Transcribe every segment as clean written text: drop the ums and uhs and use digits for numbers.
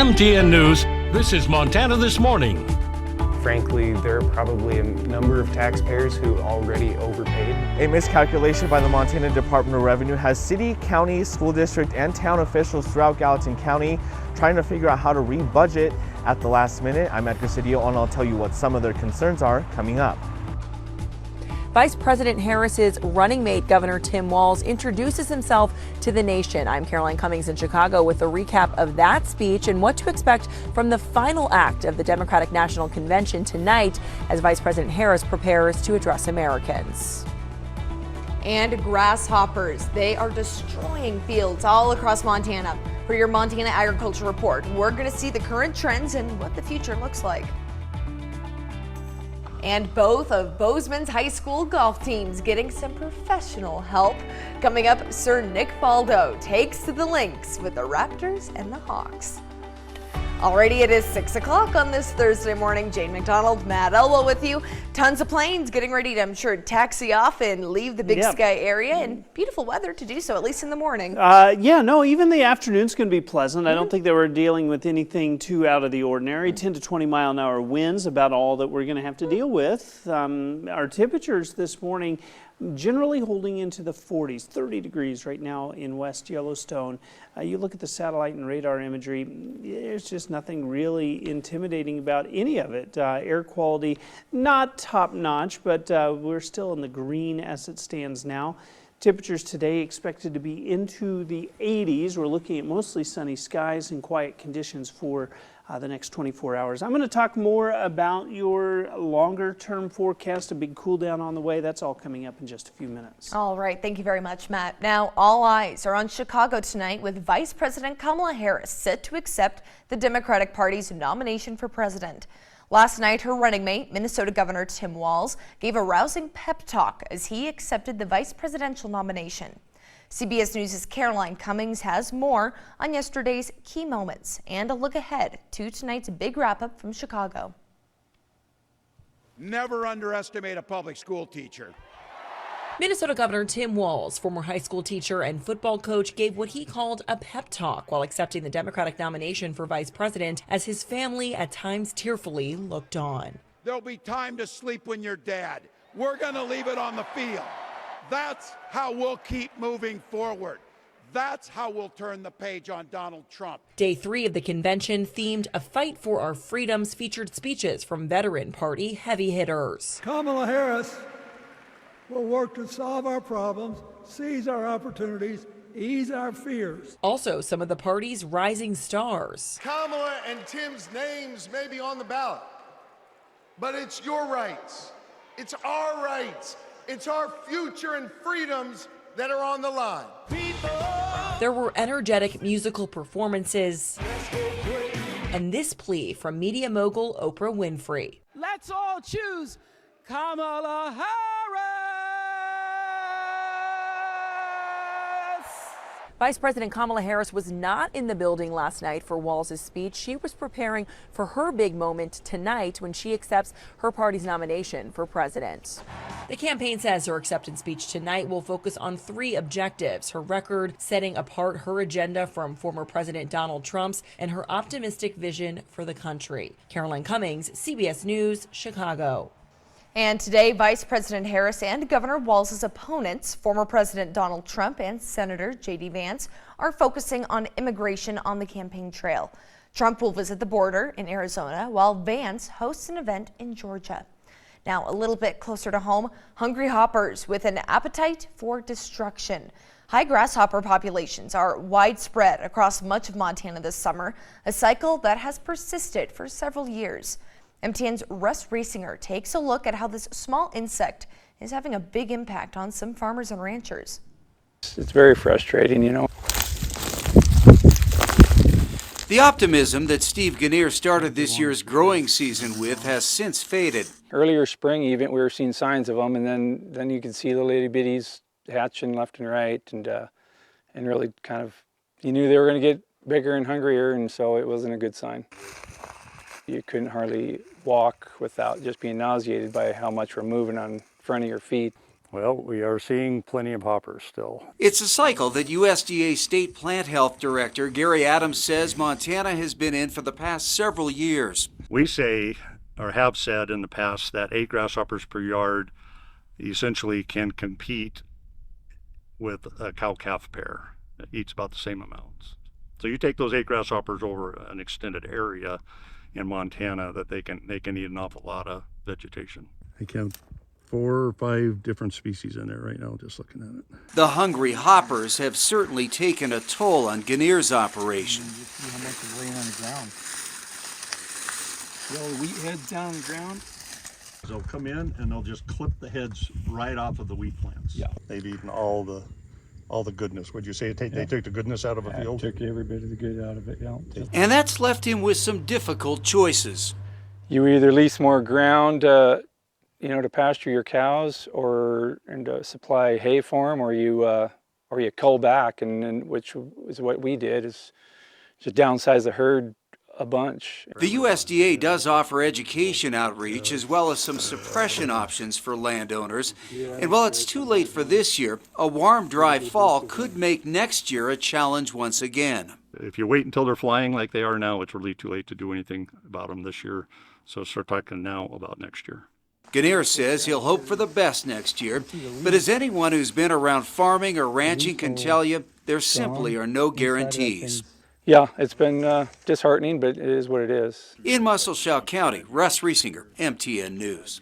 MTN News, this is Montana This Morning. Frankly, there are probably a number of taxpayers who already overpaid. A miscalculation by the Montana Department of Revenue has city, county, school district, and town officials throughout Gallatin County trying to figure out how to re-budget at the last minute. I'm Edgar Cedillo, and I'll tell you what some of their concerns are coming up. Vice President Harris's running mate, Governor Tim Walz, introduces himself to the nation. I'm Caroline Cummings in Chicago with a recap of that speech and what to expect from the final act of the Democratic National Convention tonight as Vice President Harris prepares to address Americans. And grasshoppers, they are destroying fields all across Montana. For your Montana Agriculture Report, we're going to see the current trends and what the future looks like. And both of Bozeman's high school golf teams getting some professional help. Coming up, Sir Nick Faldo takes to the links with the Raptors and the Hawks. Already it is 6 o'clock on this Thursday morning. Jane McDonald, Matt Elwell with you. Tons of planes getting ready to, I'm sure, taxi off and leave the Big Sky area, and beautiful weather to do so, at least in the morning. Even the afternoon's going to be pleasant. I don't think that we're dealing with anything too out of the ordinary. 10 to 20 mile an hour winds, about all that we're going to have to deal with. Our temperatures this morning generally holding into the 40s, 30 degrees right now in West Yellowstone. You look at the satellite and radar imagery, there's just nothing really intimidating about any of it. Air quality, not top notch, but we're still in the green as it stands now. Temperatures today expected to be into the 80s. We're looking at mostly sunny skies and quiet conditions for the next 24 hours. I'm going to talk more about your longer term forecast, a big cool down on the way. That's all coming up in just a few minutes. All right. Thank you very much, Matt. Now, all eyes are on Chicago tonight with Vice President Kamala Harris set to accept the Democratic Party's nomination for president. Last night, her running mate, Minnesota Governor Tim Walz, gave a rousing pep talk as he accepted the vice presidential nomination. CBS News' Caroline Cummings has more on yesterday's key moments and a look ahead to tonight's big wrap-up from Chicago. Never underestimate a public school teacher. Minnesota Governor Tim Walz, former high school teacher and football coach, gave what he called a pep talk while accepting the Democratic nomination for vice president as his family at times tearfully looked on. There'll be time to sleep when you're dead. We're going to leave it on the field. That's how we'll keep moving forward. That's how we'll turn the page on Donald Trump. Day 3 of the convention, themed A Fight for Our Freedoms, featured speeches from veteran party heavy hitters. Kamala Harris will work to solve our problems, seize our opportunities, ease our fears. Also, some of the party's rising stars. Kamala and Tim's names may be on the ballot, but it's your rights. It's our rights. It's our future and freedoms that are on the line. There were energetic musical performances and this plea from media mogul Oprah Winfrey. Let's all choose Kamala Harris. Vice President Kamala Harris was not in the building last night for Walz's speech. She was preparing for her big moment tonight when she accepts her party's nomination for president. The campaign says her acceptance speech tonight will focus on 3 objectives: her record, setting apart her agenda from former President Donald Trump's, and her optimistic vision for the country. Caroline Cummings, CBS News, Chicago. And today, Vice President Harris and Governor Walz's opponents, former President Donald Trump and Senator J.D. Vance, are focusing on immigration on the campaign trail. Trump will visit the border in Arizona, while Vance hosts an event in Georgia. Now, a little bit closer to home, hungry hoppers with an appetite for destruction. High grasshopper populations are widespread across much of Montana this summer, a cycle that has persisted for several years. MTN's Russ Rasinger takes a look at how this small insect is having a big impact on some farmers and ranchers. It's very frustrating, you know. The optimism that Steve Gannier started this year's growing season with has since faded. Earlier spring even, we were seeing signs of them, and then you could see the little bitties hatching left and right, and really kind of, you knew they were going to get bigger and hungrier, and so it wasn't a good sign. You couldn't hardly walk without just being nauseated by how much we're moving on front of your feet. Well, we are seeing plenty of hoppers still. It's a cycle that USDA State Plant Health Director Gary Adams says Montana has been in for the past several years. We say, or have said in the past, that 8 grasshoppers per yard essentially can compete with a cow-calf pair. It eats about the same amounts. So you take those 8 grasshoppers over an extended area in Montana, that they can eat an awful lot of vegetation. I count 4 or 5 different species in there right now, just looking at it. The hungry hoppers have certainly taken a toll on Ganier's operation. See how much is laying on the ground. See all the wheat heads down on the ground? They'll come in and they'll just clip the heads right off of the wheat plants. Yeah. They've eaten all the goodness. Would you say they took the goodness out of a field? Took every bit of the good out of it, yeah. And that's left him with some difficult choices. You either lease more ground to pasture your cows and supply hay for them, or you cull back, and which is what we did, is just downsize the herd a bunch. The USDA does offer education outreach as well as some suppression options for landowners. And while it's too late for this year, a warm, dry fall could make next year a challenge once again. If you wait until they're flying like they are now, it's really too late to do anything about them this year. So start talking now about next year. Ganier says he'll hope for the best next year, but as anyone who's been around farming or ranching can tell you, there simply are no guarantees. Yeah, it's been disheartening, but it is what it is. In Musselshell County, Russ Riesinger, MTN News.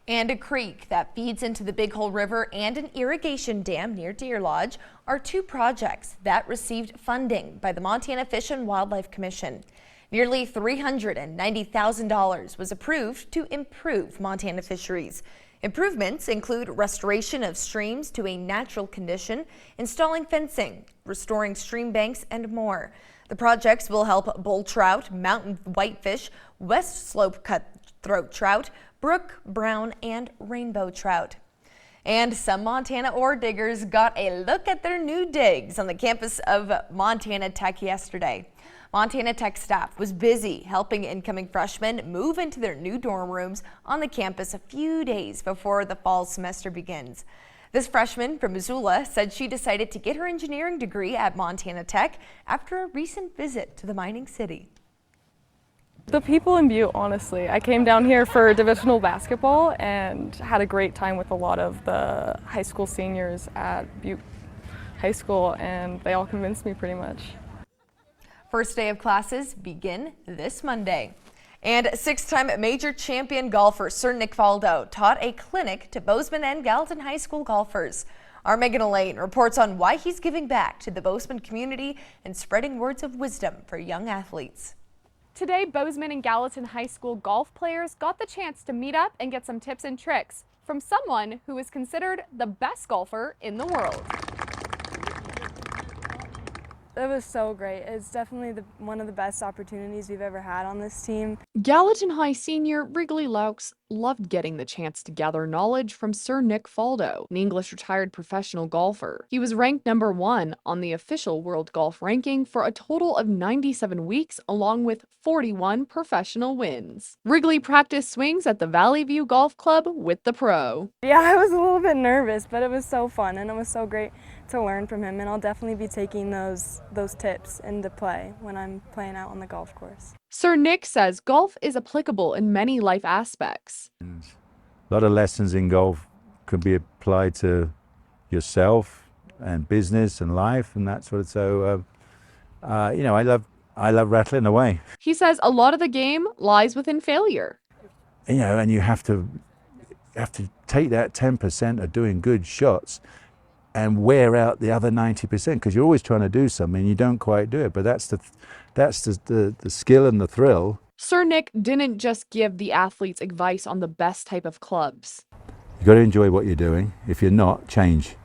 And a creek that feeds into the Big Hole River and an irrigation dam near Deer Lodge are 2 projects that received funding by the Montana Fish and Wildlife Commission. Nearly $390,000 was approved to improve Montana fisheries. Improvements include restoration of streams to a natural condition, installing fencing, restoring stream banks, and more. The projects will help bull trout, mountain whitefish, west slope cutthroat trout, brook, brown, and rainbow trout. And some Montana ore diggers got a look at their new digs on the campus of Montana Tech yesterday. Montana Tech staff was busy helping incoming freshmen move into their new dorm rooms on the campus a few days before the fall semester begins. This freshman from Missoula said she decided to get her engineering degree at Montana Tech after a recent visit to the mining city. The people in Butte, honestly. I came down here for divisional basketball and had a great time with a lot of the high school seniors at Butte High School, and they all convinced me pretty much. First day of classes begin this Monday. And 6-time major champion golfer Sir Nick Faldo taught a clinic to Bozeman and Gallatin High School golfers. Our Megan Elaine reports on why he's giving back to the Bozeman community and spreading words of wisdom for young athletes. Today, Bozeman and Gallatin High School golf players got the chance to meet up and get some tips and tricks from someone who is considered the best golfer in the world. It was so great. It's definitely one of the best opportunities we've ever had on this team. Gallatin High senior Wrigley Laux loved getting the chance to gather knowledge from Sir Nick Faldo, an English retired professional golfer. He was ranked #1 on the official world golf ranking for a total of 97 weeks, along with 41 professional wins. Wrigley practiced swings at the Valley View Golf Club with the pro. Yeah, I was a little bit nervous, but it was so fun and it was so great to learn from him, and I'll definitely be taking those tips into play when I'm playing out on the golf course. Sir Nick says golf is applicable in many life aspects. A lot of lessons in golf can be applied to yourself and business and life and that sort of. So, I love rattling away. He says a lot of the game lies within failure. And you have to take that 10% of doing good shots and wear out the other 90% because you're always trying to do something and you don't quite do it. But that's the skill and the thrill. Sir Nick didn't just give the athletes advice on the best type of clubs. You got to enjoy what you're doing. If you're not, change.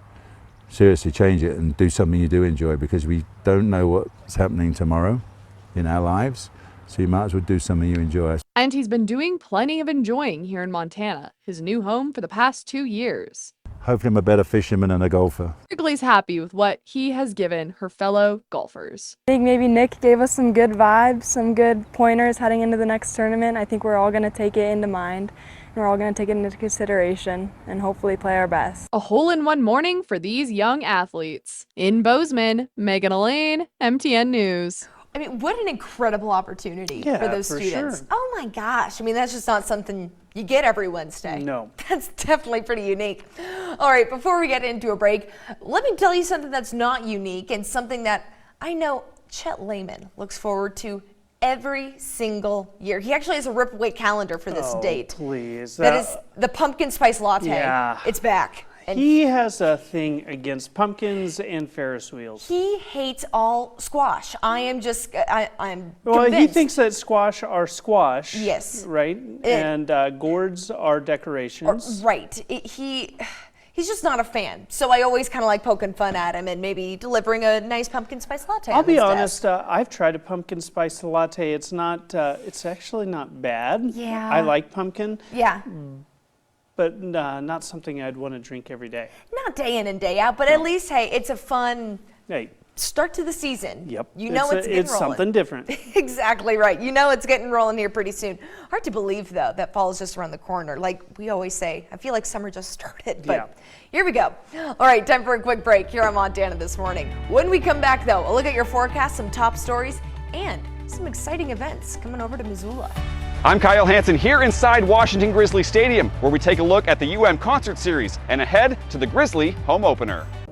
Seriously, change it and do something you do enjoy, because we don't know what's happening tomorrow in our lives. So you might as well do something you enjoy. And he's been doing plenty of enjoying here in Montana, his new home for the past 2 years. hopefully I'm a better fisherman and a golfer. Wrigley's happy with what he has given her fellow golfers. I think maybe Nick gave us some good vibes, some good pointers heading into the next tournament. I think we're all going to take it into mind, and we're all going to take it into consideration and hopefully play our best. A hole-in-one morning for these young athletes. In Bozeman, Megan Elaine, MTN News. I mean, what an incredible opportunity Yeah, for those students. Oh my gosh. I mean, that's just not something you get every Wednesday. No. That's definitely pretty unique. All right, before we get into a break, let me tell you something that's not unique and something that I know Chet Lehman looks forward to every single year. He actually has a rip-away calendar for this date. Please. That is the pumpkin spice latte. Yeah. It's back. And he has a thing against pumpkins and Ferris wheels. he hates all squash. I am just, I'm Well, convinced. he thinks that squash are squash. Yes. Right? And gourds are decorations. Right. He's just not a fan. So I always kind of like poking fun at him and maybe delivering a nice pumpkin spice latte. I'll on be his honest, desk. I've tried a pumpkin spice latte. It's not, it's actually not bad. Yeah. I like pumpkin. Yeah. But not something I'd want to drink every day. Not day in and day out, but at least, hey, it's a fun Hey. start to the season. Yep. You know it's getting rolling. something different. Exactly right. You know it's getting rolling here pretty soon. Hard to believe, though, that fall is just around the corner. Like we always say, I feel like summer just started. But here we go. All right, time for a quick break here on Montana This Morning. When we come back, though, a look at your forecast, some top stories, and some exciting events coming over to Missoula. I'm Kyle Hansen here inside Washington Grizzly Stadium, where we take a look at the UM Concert Series and ahead to the Grizzly home opener.